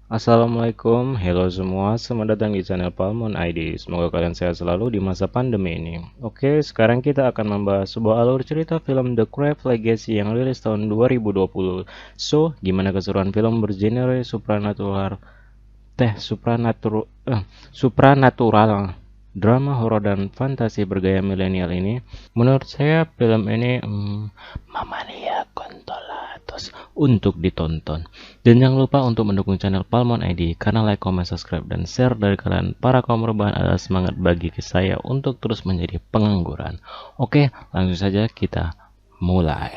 Assalamualaikum, hello semua, selamat datang di channel Palmon ID. Semoga kalian sehat selalu di masa pandemi ini. Oke, sekarang kita akan membahas sebuah alur cerita film The Craft Legacy yang rilis tahun 2020. So, gimana keseruan film bergenre supranatural, drama horor dan fantasi bergaya milenial ini? Menurut saya film ini mamalia kontolatos untuk ditonton. Dan jangan lupa untuk mendukung channel Palmon ID karena like, comment, subscribe, dan share dari kalian para kaum rebahan adalah semangat bagi saya untuk terus menjadi pengangguran. Oke, langsung saja kita mulai.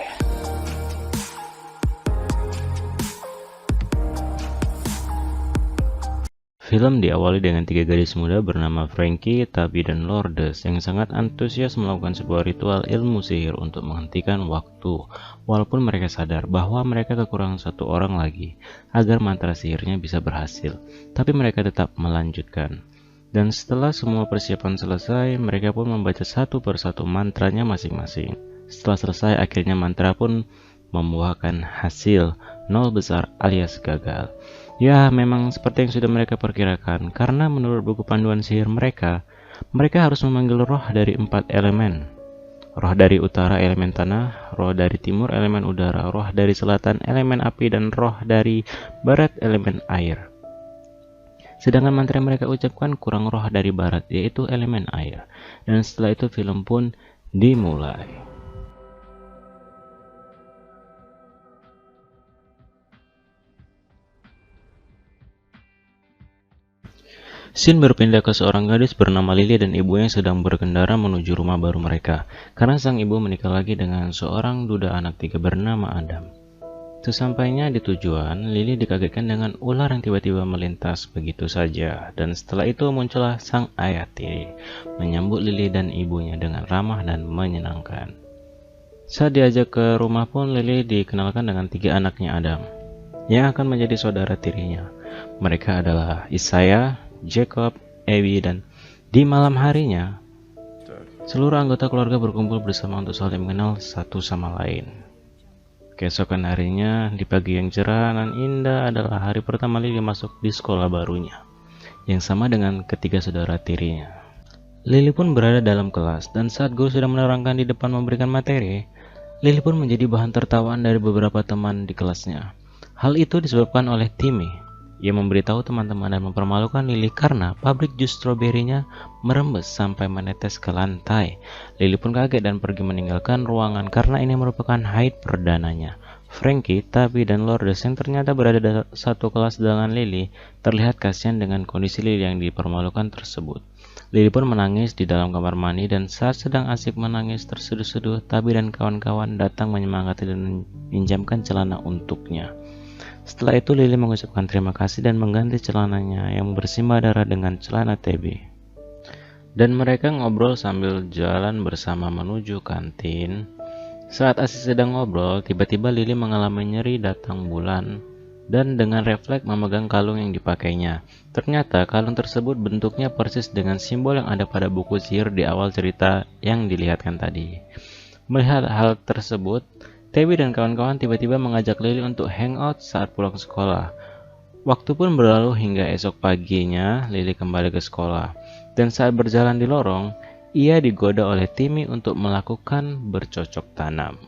Film diawali dengan tiga gadis muda bernama Frankie, Tabby, dan Lourdes yang sangat antusias melakukan sebuah ritual ilmu sihir untuk menghentikan waktu, walaupun mereka sadar bahwa mereka kekurangan satu orang lagi agar mantra sihirnya bisa berhasil. Tapi mereka tetap melanjutkan. Dan setelah semua persiapan selesai, mereka pun membaca satu persatu mantranya masing-masing. Setelah selesai, akhirnya mantra pun membuahkan hasil 0 besar alias gagal. Ya, memang seperti yang sudah mereka perkirakan, karena menurut buku panduan sihir mereka harus memanggil roh dari 4 elemen. Roh dari utara elemen tanah, roh dari timur elemen udara, roh dari selatan elemen api, dan roh dari barat elemen air. Sedangkan mantra yang mereka ucapkan kurang roh dari barat, yaitu elemen air. Dan setelah itu film pun dimulai. Scene berpindah ke seorang gadis bernama Lily dan ibunya sedang berkendara menuju rumah baru mereka, karena sang ibu menikah lagi dengan seorang duda anak 3 bernama Adam. Sesampainya di tujuan, Lily dikagetkan dengan ular yang tiba-tiba melintas begitu saja, dan setelah itu muncullah sang ayah tiri, menyambut Lily dan ibunya dengan ramah dan menyenangkan. Saat diajak ke rumah pun, Lily dikenalkan dengan 3 anaknya Adam, yang akan menjadi saudara tirinya. Mereka adalah Isaiah, Jacob, Abby, dan di malam harinya, seluruh anggota keluarga berkumpul bersama untuk saling mengenal satu sama lain. Keesokan harinya, di pagi yang cerah dan indah adalah hari pertama Lily masuk di sekolah barunya, yang sama dengan ketiga saudara tirinya. Lily pun berada dalam kelas, dan saat guru sudah menerangkan di depan memberikan materi, Lily pun menjadi bahan tertawaan dari beberapa teman di kelasnya. Hal itu disebabkan oleh Timmy. Ia memberitahu teman-teman dan mempermalukan Lily karena pabrik jus stroberinya merembes sampai menetes ke lantai. Lily pun kaget dan pergi meninggalkan ruangan karena ini merupakan haid perdananya. Frankie, Tabby, dan Lourdes yang ternyata berada dalam satu kelas dengan Lily terlihat kasihan dengan kondisi Lily yang dipermalukan tersebut. Lily pun menangis di dalam kamar mandi, dan saat sedang asik menangis terseduh-seduh, Tabby dan kawan-kawan datang menyemangati dan meminjamkan celana untuknya. Setelah itu Lily mengucapkan terima kasih dan mengganti celananya yang bersimbah darah dengan celana Tabby. Dan mereka ngobrol sambil jalan bersama menuju kantin. Saat asik sedang ngobrol, tiba-tiba Lily mengalami nyeri datang bulan dan dengan refleks memegang kalung yang dipakainya. Ternyata kalung tersebut bentuknya persis dengan simbol yang ada pada buku sihir di awal cerita yang dilihatkan tadi. Melihat hal tersebut, Tabby dan kawan-kawan tiba-tiba mengajak Lily untuk hangout saat pulang sekolah. Waktu pun berlalu hingga esok paginya Lily kembali ke sekolah. Dan saat berjalan di lorong, ia digoda oleh Timmy untuk melakukan bercocok tanam.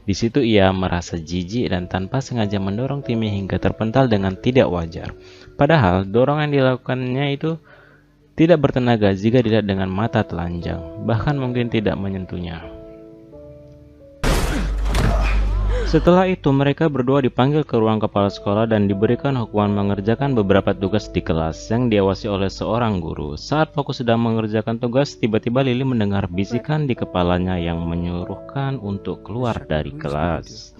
Di situ ia merasa jijik dan tanpa sengaja mendorong Timmy hingga terpental dengan tidak wajar. Padahal dorongan yang dilakukannya itu tidak bertenaga jika dilihat dengan mata telanjang, bahkan mungkin tidak menyentuhnya. Setelah itu mereka berdua dipanggil ke ruang kepala sekolah dan diberikan hukuman mengerjakan beberapa tugas di kelas yang diawasi oleh seorang guru. Saat fokus sedang mengerjakan tugas, tiba-tiba Lily mendengar bisikan di kepalanya yang menyuruhkan untuk keluar dari kelas.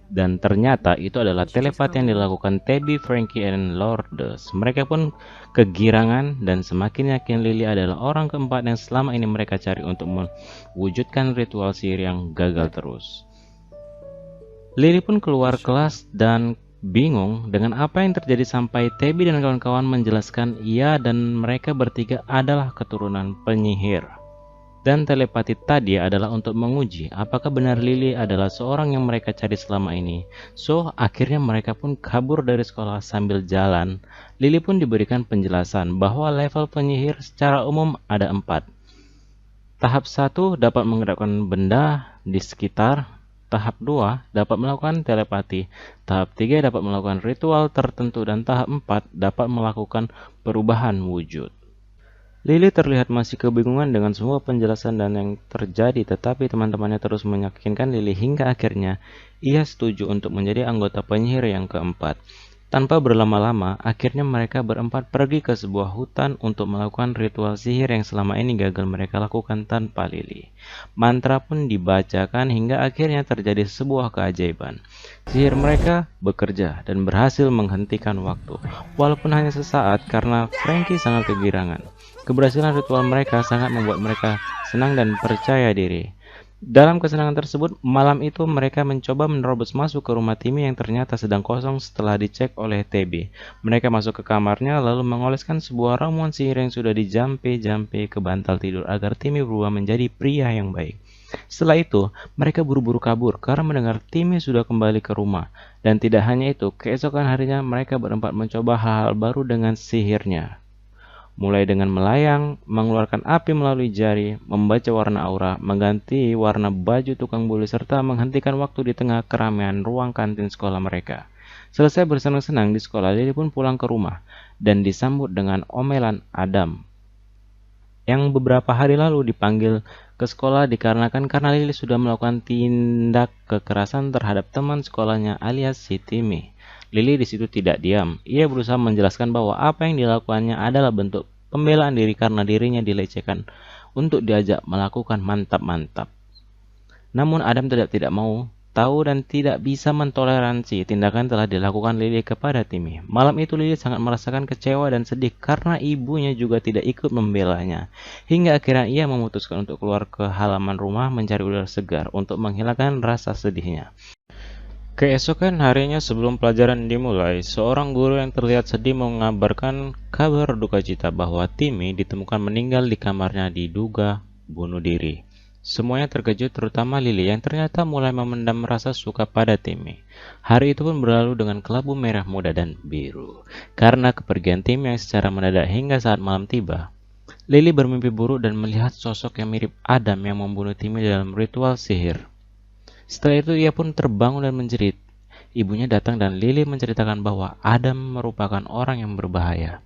Dan ternyata itu adalah telepati yang dilakukan Tabby, Frankie, dan Lourdes. Mereka pun kegirangan dan semakin yakin Lily adalah orang keempat yang selama ini mereka cari untuk mewujudkan ritual sihir yang gagal terus. Lily pun keluar kelas dan bingung dengan apa yang terjadi sampai Tabby dan kawan-kawan menjelaskan ia dan mereka bertiga adalah keturunan penyihir. Dan telepati tadi adalah untuk menguji apakah benar Lily adalah seorang yang mereka cari selama ini. So, akhirnya mereka pun kabur dari sekolah sambil jalan. Lily pun diberikan penjelasan bahwa level penyihir secara umum ada 4. Tahap 1 dapat menggerakkan benda di sekitar. Tahap 2 dapat melakukan telepati. Tahap 3 dapat melakukan ritual tertentu. Dan tahap 4 dapat melakukan perubahan wujud. Lily terlihat masih kebingungan dengan semua penjelasan dan yang terjadi, tetapi teman-temannya terus meyakinkan Lily hingga akhirnya ia setuju untuk menjadi anggota penyihir yang keempat. Tanpa berlama-lama, akhirnya mereka berempat pergi ke sebuah hutan untuk melakukan ritual sihir yang selama ini gagal mereka lakukan tanpa Lily. Mantra pun dibacakan hingga akhirnya terjadi sebuah keajaiban. Sihir mereka bekerja dan berhasil menghentikan waktu, walaupun hanya sesaat karena Frankie sangat kegirangan. Keberhasilan ritual mereka sangat membuat mereka senang dan percaya diri. Dalam kesenangan tersebut, malam itu mereka mencoba menerobos masuk ke rumah Timmy yang ternyata sedang kosong setelah dicek oleh TB. Mereka masuk ke kamarnya lalu mengoleskan sebuah ramuan sihir yang sudah dijampe-jampe ke bantal tidur agar Timmy berubah menjadi pria yang baik. Setelah itu, mereka buru-buru kabur karena mendengar Timmy sudah kembali ke rumah. Dan tidak hanya itu, keesokan harinya mereka berempat mencoba hal-hal baru dengan sihirnya. Mulai dengan melayang, mengeluarkan api melalui jari, membaca warna aura, mengganti warna baju tukang bulu, serta menghentikan waktu di tengah keramaian ruang kantin sekolah mereka. Selesai bersenang-senang di sekolah, Lily pun pulang ke rumah dan disambut dengan omelan Adam yang beberapa hari lalu dipanggil ke sekolah karena Lily sudah melakukan tindak kekerasan terhadap teman sekolahnya alias si Timmy. Lily di situ tidak diam. Ia berusaha menjelaskan bahwa apa yang dilakukannya adalah bentuk pembelaan diri karena dirinya dilecehkan untuk diajak melakukan mantap-mantap. Namun Adam tidak mau tahu dan tidak bisa mentoleransi tindakan telah dilakukan Lily kepada Timmy. Malam itu Lily sangat merasakan kecewa dan sedih karena ibunya juga tidak ikut membelanya. Hingga akhirnya ia memutuskan untuk keluar ke halaman rumah mencari udara segar untuk menghilangkan rasa sedihnya. Keesokan harinya sebelum pelajaran dimulai, seorang guru yang terlihat sedih mengabarkan kabar duka cita bahwa Timmy ditemukan meninggal di kamarnya diduga bunuh diri. Semuanya terkejut, terutama Lily yang ternyata mulai memendam rasa suka pada Timmy. Hari itu pun berlalu dengan kelabu merah muda dan biru. Karena kepergian Timmy yang secara mendadak hingga saat malam tiba, Lily bermimpi buruk dan melihat sosok yang mirip Adam yang membunuh Timmy dalam ritual sihir. Setelah itu ia pun terbangun dan menjerit. Ibunya datang dan Lily menceritakan bahwa Adam merupakan orang yang berbahaya.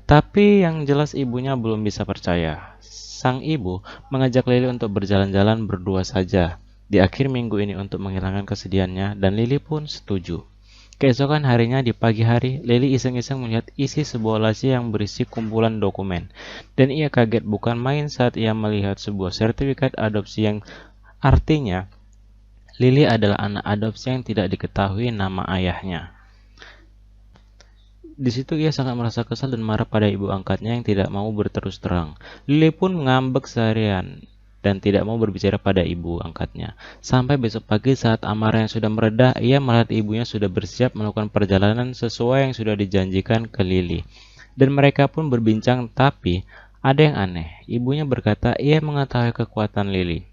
Tapi yang jelas ibunya belum bisa percaya. Sang ibu mengajak Lily untuk berjalan-jalan berdua saja di akhir minggu ini untuk menghilangkan kesedihannya dan Lily pun setuju. Keesokan harinya di pagi hari, Lily iseng-iseng melihat isi sebuah laci yang berisi kumpulan dokumen. Dan ia kaget bukan main saat ia melihat sebuah sertifikat adopsi yang artinya Lily adalah anak adopsi yang tidak diketahui nama ayahnya. Di situ ia sangat merasa kesal dan marah pada ibu angkatnya yang tidak mau berterus terang. Lily pun ngambek seharian dan tidak mau berbicara pada ibu angkatnya. Sampai besok pagi saat amarah yang sudah mereda, ia melihat ibunya sudah bersiap melakukan perjalanan sesuai yang sudah dijanjikan ke Lily. Dan mereka pun berbincang, tapi ada yang aneh. Ibunya berkata ia mengetahui kekuatan Lily.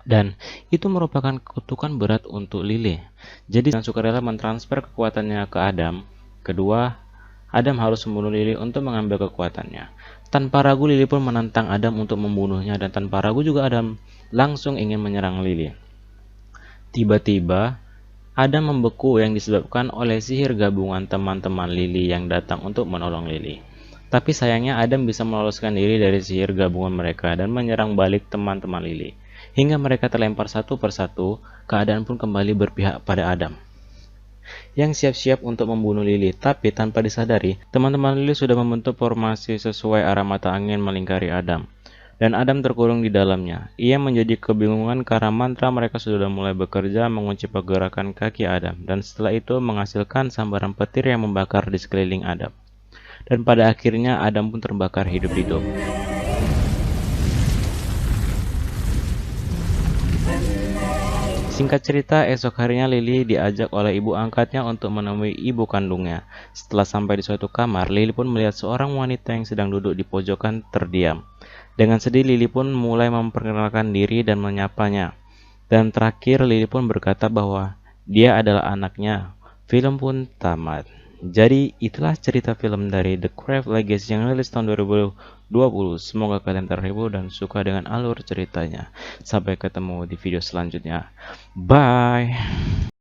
Dan itu merupakan kutukan berat untuk Lily. Jadi dengan sukarela mentransfer kekuatannya ke Adam. Kedua, Adam harus membunuh Lily untuk mengambil kekuatannya. Tanpa ragu Lily pun menantang Adam untuk membunuhnya dan tanpa ragu juga Adam langsung ingin menyerang Lily. Tiba-tiba Adam membeku yang disebabkan oleh sihir gabungan teman-teman Lily yang datang untuk menolong Lily. Tapi sayangnya Adam bisa meloloskan diri dari sihir gabungan mereka dan menyerang balik teman-teman Lily. Hingga mereka terlempar satu persatu, keadaan pun kembali berpihak pada Adam yang siap-siap untuk membunuh Lily. Tapi tanpa disadari, teman-teman Lily sudah membentuk formasi sesuai arah mata angin melingkari Adam. Dan Adam terkurung di dalamnya. Ia menjadi kebingungan karena mantra mereka sudah mulai bekerja mengunci pergerakan kaki Adam. Dan setelah itu menghasilkan sambaran petir yang membakar di sekeliling Adam. Dan pada akhirnya Adam pun terbakar hidup-hidup. Singkat cerita, esok harinya Lily diajak oleh ibu angkatnya untuk menemui ibu kandungnya. Setelah sampai di suatu kamar, Lily pun melihat seorang wanita yang sedang duduk di pojokan terdiam. Dengan sedih, Lily pun mulai memperkenalkan diri dan menyapanya. Dan terakhir, Lily pun berkata bahwa dia adalah anaknya. Film pun tamat. Jadi, itulah cerita film dari The Craft Legacy yang rilis tahun 2020. Semoga kalian terhibur dan suka dengan alur ceritanya. Sampai ketemu di video selanjutnya. Bye!